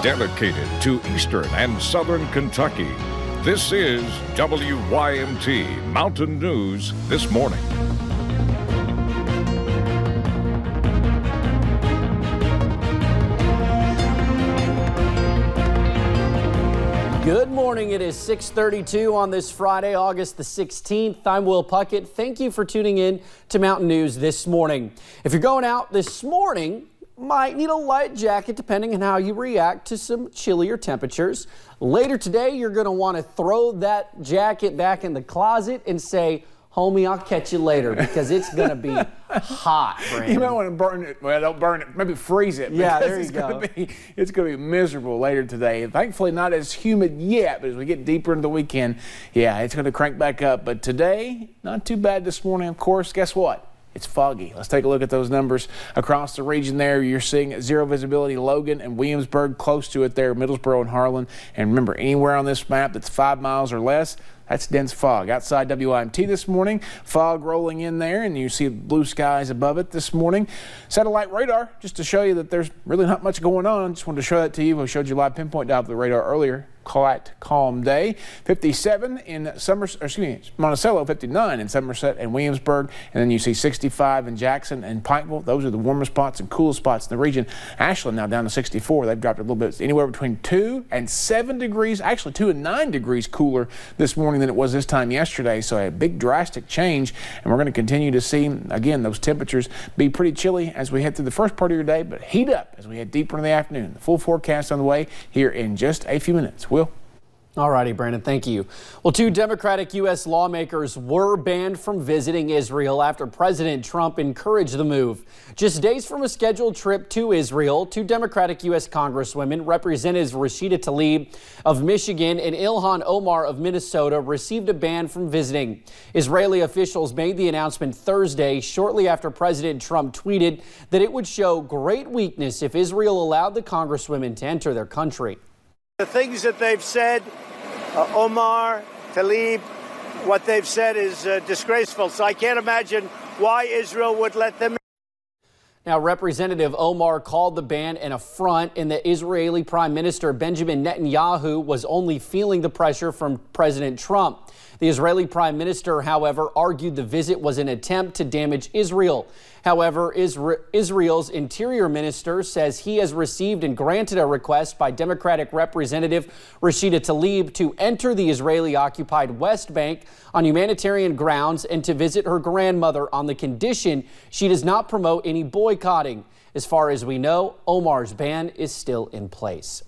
dedicated to Eastern and Southern Kentucky. This is WYMT Mountain News This Morning. Good morning. It is 6:32 on this Friday, August the 16th. I'm Will Puckett. Thank you for tuning in to Mountain News This Morning. If you're going out this morning, might need a light jacket depending on how you react to some chillier temperatures. Later today, you're going to want to throw that jacket back in the closet and say, homie, I'll catch you later, because it's going to be hot, Brandon. You might want to burn it. Well, don't burn it. Maybe freeze it. Yeah, there you go. It's going to be miserable later today. And thankfully, not as humid yet, but as we get deeper into the weekend, yeah, it's going to crank back up. But today, not too bad this morning, of course. Guess what? It's foggy. Let's take a look at those numbers across the region there. You're seeing zero visibility, Logan and Williamsburg, close to it there, Middlesboro and Harlan. And remember, anywhere on this map that's 5 miles or less, that's dense fog. Outside WIMT this morning, fog rolling in there, and you see blue skies above it this morning. Satellite radar, just to show you that there's really not much going on. Just wanted to show that to you. We showed you live pinpoint down the radar earlier. Quiet, calm day. 57 in Monticello, 59 in Somerset and Williamsburg, and then you see 65 in Jackson and Pikeville. Those are the warmest spots and coolest spots in the region. Ashland now down to 64. They've dropped a little bit, anywhere between 2 and 7 degrees, actually 2 and 9 degrees cooler this morning than it was this time yesterday. So a big drastic change, and we're going to continue to see, again, those temperatures be pretty chilly as we head through the first part of your day, but heat up as we head deeper in the afternoon. The full forecast on the way here in just a few minutes. Will? All righty, Brandon, thank you. Well, 2 Democratic U.S. lawmakers were banned from visiting Israel after President Trump encouraged the move. Just days from a scheduled trip to Israel, 2 Democratic U.S. Congresswomen, Representatives Rashida Tlaib of Michigan and Ilhan Omar of Minnesota, received a ban from visiting. Israeli officials made the announcement Thursday, shortly after President Trump tweeted that it would show great weakness if Israel allowed the Congresswomen to enter their country. The things that they've said, Omar, Tlaib, what they've said is disgraceful. So I can't imagine why Israel would let them in. Now, Representative Omar called the ban an affront, and the Israeli Prime Minister Benjamin Netanyahu was only feeling the pressure from President Trump. The Israeli Prime Minister, however, argued the visit was an attempt to damage Israel. However, Israel's Interior Minister says he has received and granted a request by Democratic Representative Rashida Tlaib to enter the Israeli-occupied West Bank on humanitarian grounds and to visit her grandmother on the condition she does not promote any boycotting. As far as we know, Omar's ban is still in place.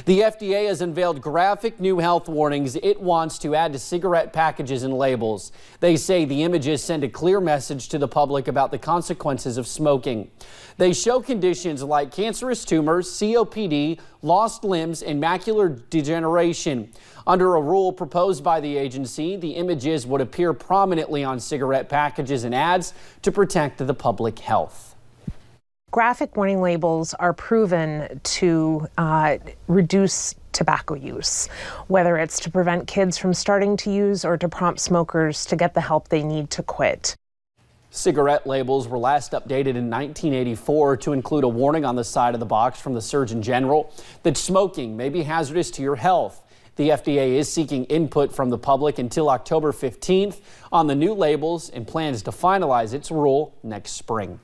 The FDA has unveiled graphic new health warnings it wants to add to cigarette packages and labels. They say the images send a clear message to the public about the consequences of smoking. They show conditions like cancerous tumors, COPD, lost limbs, and macular degeneration. Under a rule proposed by the agency, the images would appear prominently on cigarette packages and ads to protect the public health. Graphic warning labels are proven to reduce tobacco use, whether it's to prevent kids from starting to use or to prompt smokers to get the help they need to quit. Cigarette labels were last updated in 1984 to include a warning on the side of the box from the Surgeon General that smoking may be hazardous to your health. The FDA is seeking input from the public until October 15th on the new labels and plans to finalize its rule next spring.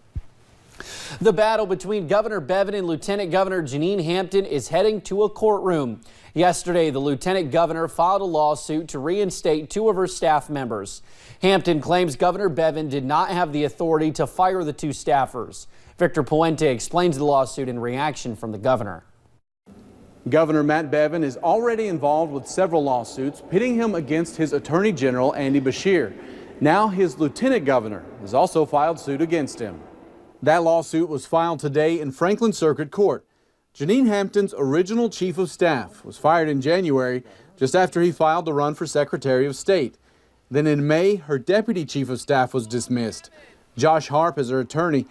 The battle between Governor Bevin and Lieutenant Governor Janine Hampton is heading to a courtroom. Yesterday, the Lieutenant Governor filed a lawsuit to reinstate 2 of her staff members. Hampton claims Governor Bevin did not have the authority to fire the 2 staffers. Victor Puente explains the lawsuit in reaction from the governor. Governor Matt Bevin is already involved with several lawsuits pitting him against his Attorney General Andy Beshear. Now his Lieutenant Governor has also filed suit against him. That lawsuit was filed today in Franklin Circuit Court. Janine Hampton's original chief of staff was fired in January just after he filed to run for Secretary of State. Then in May, her deputy chief of staff was dismissed. Josh Harp is her attorney.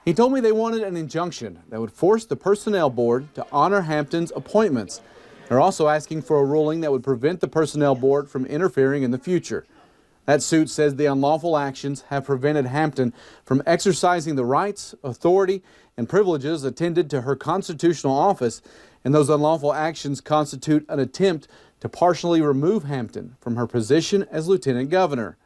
He told me they wanted an injunction that would force the Personnel Board to honor Hampton's appointments. They're also asking for a ruling that would prevent the Personnel Board from interfering in the future. That suit says the unlawful actions have prevented Hampton from exercising the rights, authority, and privileges attended to her constitutional office, And those unlawful actions constitute an attempt to partially remove Hampton from her position as lieutenant governor.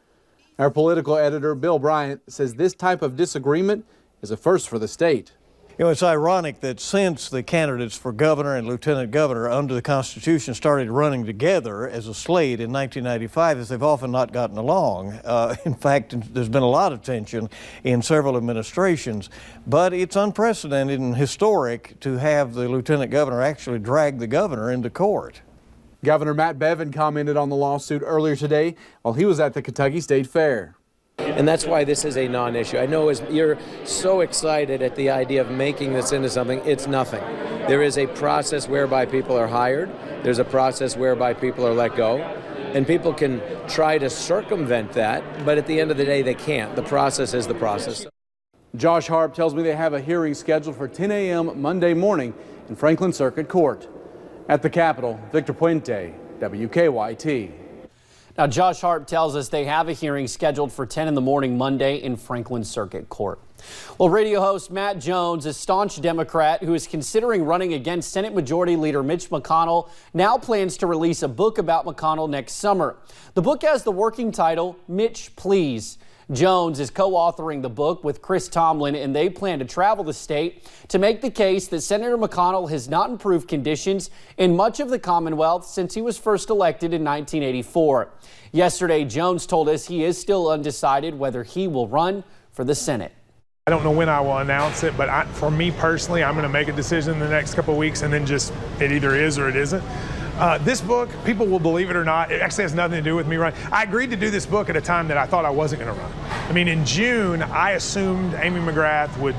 Our political editor, Bill Bryant, says this type of disagreement is a first for the state. You know, it's ironic that since the candidates for governor and lieutenant governor under the Constitution started running together as a slate in 1995, that they've often not gotten along. In fact, there's been a lot of tension in several administrations, but it's unprecedented and historic to have the lieutenant governor actually drag the governor into court. Governor Matt Bevin commented on the lawsuit earlier today while he was at the Kentucky State Fair. And that's why this is a non-issue. I know you're so excited at the idea of making this into something. It's nothing. There is a process whereby people are hired. There's a process whereby people are let go. And people can try to circumvent that, but at the end of the day, they can't. The process is the process. Josh Harp tells me they have a hearing scheduled for 10 a.m. Monday morning in Franklin Circuit Court. At the Capitol, Victor Puente, WKYT. Now, Josh Harp tells us they have a hearing scheduled for 10 in the morning Monday in Franklin Circuit Court. Well, radio host Matt Jones, a staunch Democrat who is considering running against Senate Majority Leader Mitch McConnell, now plans to release a book about McConnell next summer. The book has the working title, Mitch, Please. Jones is co-authoring the book with Chris Tomlin, and they plan to travel the state to make the case that Senator McConnell has not improved conditions in much of the Commonwealth since he was first elected in 1984. Yesterday, Jones told us he is still undecided whether he will run for the Senate. I don't know when I will announce it, but for me personally, I'm going to make a decision in the next couple of weeks, and then it either is or it isn't. This book, people will believe it or not, it actually has nothing to do with me running. I agreed to do this book at a time that I thought I wasn't going to run. I mean, in June, I assumed Amy McGrath would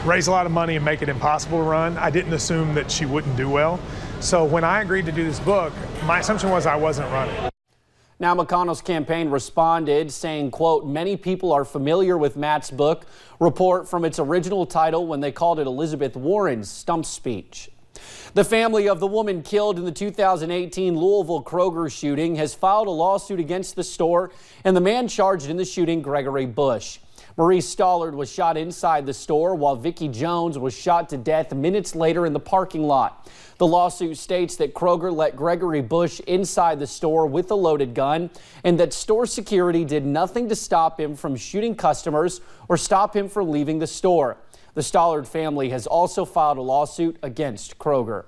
raise a lot of money and make it impossible to run. I didn't assume that she wouldn't do well. So when I agreed to do this book, my assumption was I wasn't running. Now, McConnell's campaign responded saying, quote, many people are familiar with Matt's book report from its original title when they called it Elizabeth Warren's stump speech. The family of the woman killed in the 2018 Louisville Kroger shooting has filed a lawsuit against the store and the man charged in the shooting, Gregory Bush. Marie Stollard was shot inside the store while Vicki Jones was shot to death minutes later in the parking lot. The lawsuit states that Kroger let Gregory Bush inside the store with a loaded gun and that store security did nothing to stop him from shooting customers or stop him from leaving the store. The Stollard family has also filed a lawsuit against Kroger.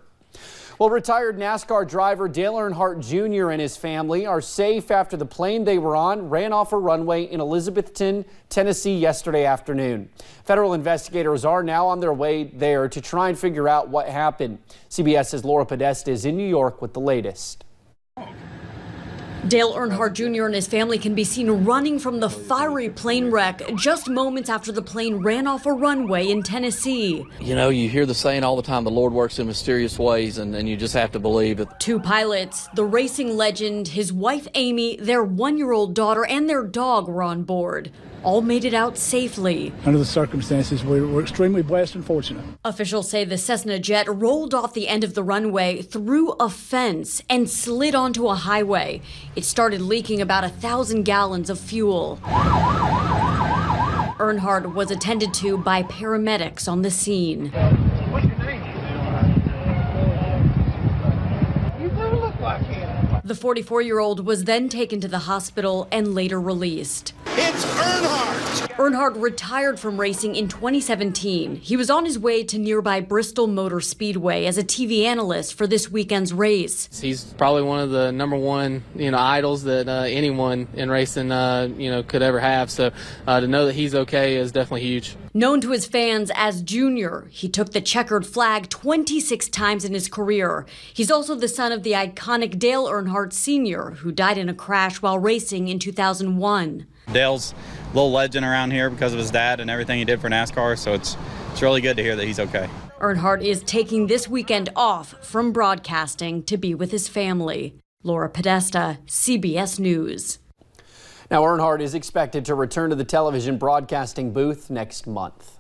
Well, retired NASCAR driver Dale Earnhardt Jr. and his family are safe after the plane they were on ran off a runway in Elizabethton, Tennessee yesterday afternoon. Federal investigators are now on their way there to try and figure out what happened. CBS's Laura Podesta is in New York with the latest. Dale Earnhardt Jr. and his family can be seen running from the fiery plane wreck just moments after the plane ran off a runway in Tennessee. You know, you hear the saying all the time, the Lord works in mysterious ways, and you just have to believe it. Two pilots, the racing legend, his wife Amy, their one-year-old daughter, and their dog were on board. All made it out safely. Under the circumstances, we were extremely blessed and fortunate. Officials say the Cessna jet rolled off the end of the runway, through a fence, and slid onto a highway. It started leaking about 1,000 gallons of fuel. Earnhardt was attended to by paramedics on the scene. What's your name? You do look like him. The 44-year-old was then taken to the hospital and later released. It's Earnhardt! Earnhardt retired from racing in 2017. He was on his way to nearby Bristol Motor Speedway as a TV analyst for this weekend's race. He's probably one of the number one, idols that anyone in racing, could ever have. So to know that he's okay is definitely huge. Known to his fans as Junior, he took the checkered flag 26 times in his career. He's also the son of the iconic Dale Earnhardt Sr., who died in a crash while racing in 2001. Dale's a little legend around here because of his dad and everything he did for NASCAR, so it's really good to hear that he's okay. Earnhardt is taking this weekend off from broadcasting to be with his family. Laura Podesta, CBS News. Now, Earnhardt is expected to return to the television broadcasting booth next month.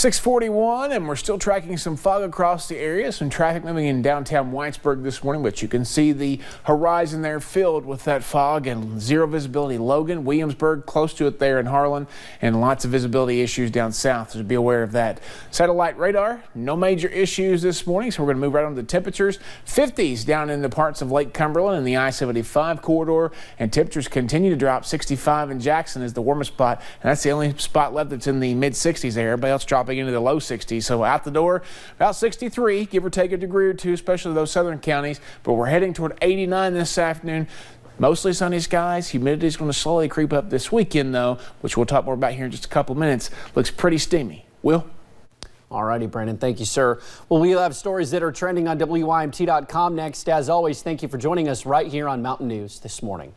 641, and we're still tracking some fog across the area. Some traffic moving in downtown Whitesburg this morning, but you can see the horizon there filled with that fog and zero visibility. Logan, Williamsburg, close to it there in Harlan, and lots of visibility issues down south, so be aware of that. Satellite radar, no major issues this morning, so we're going to move right on to the temperatures. 50s down in the parts of Lake Cumberland and the I-75 corridor, and temperatures continue to drop. 65 in Jackson is the warmest spot, and that's the only spot left that's in the mid-60s there. Everybody else dropping into the low 60s. So out the door, about 63, give or take a degree or two, especially those southern counties. But we're heading toward 89 this afternoon. Mostly sunny skies. Humidity is going to slowly creep up this weekend, though, which we'll talk more about here in just a couple minutes. Looks pretty steamy. Will? All righty, Brandon. Thank you, sir. Well, we'll have stories that are trending on WYMT.com next. As always, thank you for joining us right here on Mountain News this morning.